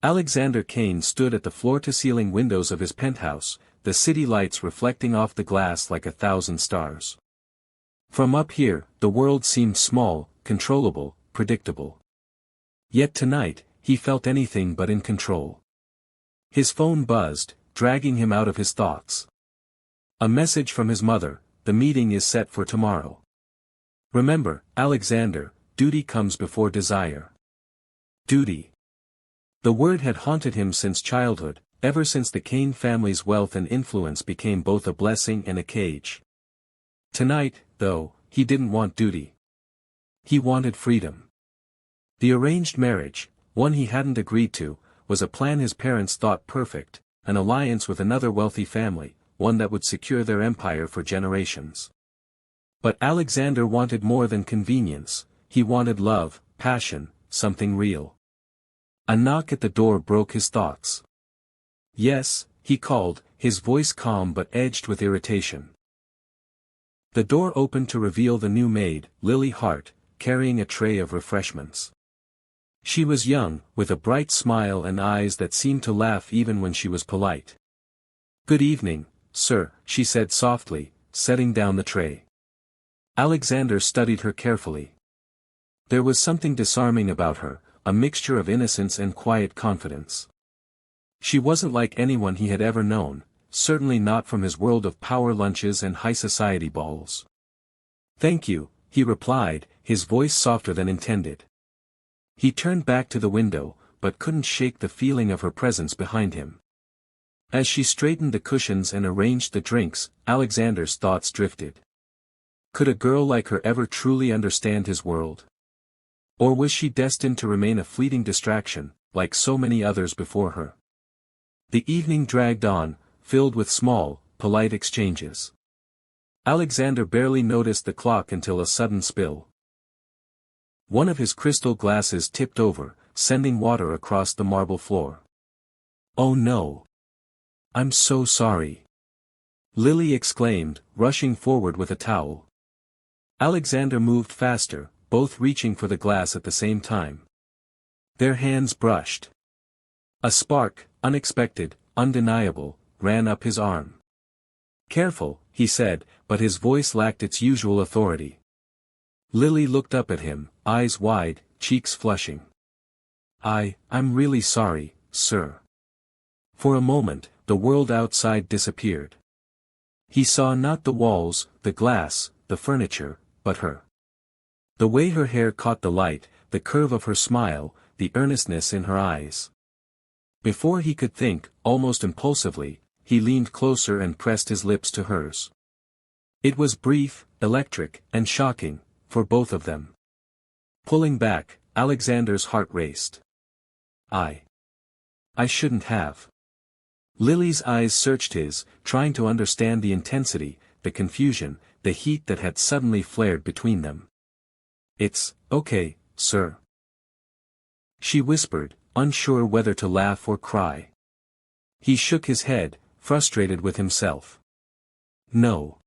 Alexander Kane stood at the floor-to-ceiling windows of his penthouse, the city lights reflecting off the glass like 1,000 stars. From up here, the world seemed small, controllable, predictable. Yet tonight, he felt anything but in control. His phone buzzed, dragging him out of his thoughts. A message from his mother: the meeting is set for tomorrow. Remember, Alexander, duty comes before desire. Duty. The word had haunted him since childhood, ever since the Kane family's wealth and influence became both a blessing and a cage. Tonight, though, he didn't want duty. He wanted freedom. The arranged marriage, one he hadn't agreed to, was a plan his parents thought perfect, an alliance with another wealthy family, one that would secure their empire for generations. But Alexander wanted more than convenience, he wanted love, passion, something real. A knock at the door broke his thoughts. Yes, he called, his voice calm but edged with irritation. The door opened to reveal the new maid, Lily Hart, carrying a tray of refreshments. She was young, with a bright smile and eyes that seemed to laugh even when she was polite. "Good evening, sir," she said softly, setting down the tray. Alexander studied her carefully. There was something disarming about her, a mixture of innocence and quiet confidence. She wasn't like anyone he had ever known, certainly not from his world of power lunches and high society balls. "Thank you," he replied, his voice softer than intended. He turned back to the window, but couldn't shake the feeling of her presence behind him. As she straightened the cushions and arranged the drinks, Alexander's thoughts drifted. Could a girl like her ever truly understand his world? Or was she destined to remain a fleeting distraction, like so many others before her? The evening dragged on, filled with small, polite exchanges. Alexander barely noticed the clock until a sudden spill. One of his crystal glasses tipped over, sending water across the marble floor. "Oh no! I'm so sorry!" Lily exclaimed, rushing forward with a towel. Alexander moved faster, both reaching for the glass at the same time. Their hands brushed. A spark, unexpected, undeniable, ran up his arm. "Careful," he said, but his voice lacked its usual authority. Lily looked up at him, eyes wide, cheeks flushing. I'm really sorry, sir." For a moment, the world outside disappeared. He saw not the walls, the glass, the furniture, but her. The way her hair caught the light, the curve of her smile, the earnestness in her eyes. Before he could think, almost impulsively, he leaned closer and pressed his lips to hers. It was brief, electric, and shocking, for both of them. Pulling back, Alexander's heart raced. I shouldn't have." Lily's eyes searched his, trying to understand the intensity, the confusion, the heat that had suddenly flared between them. "It's okay, sir," she whispered, unsure whether to laugh or cry. He shook his head, frustrated with himself. "No.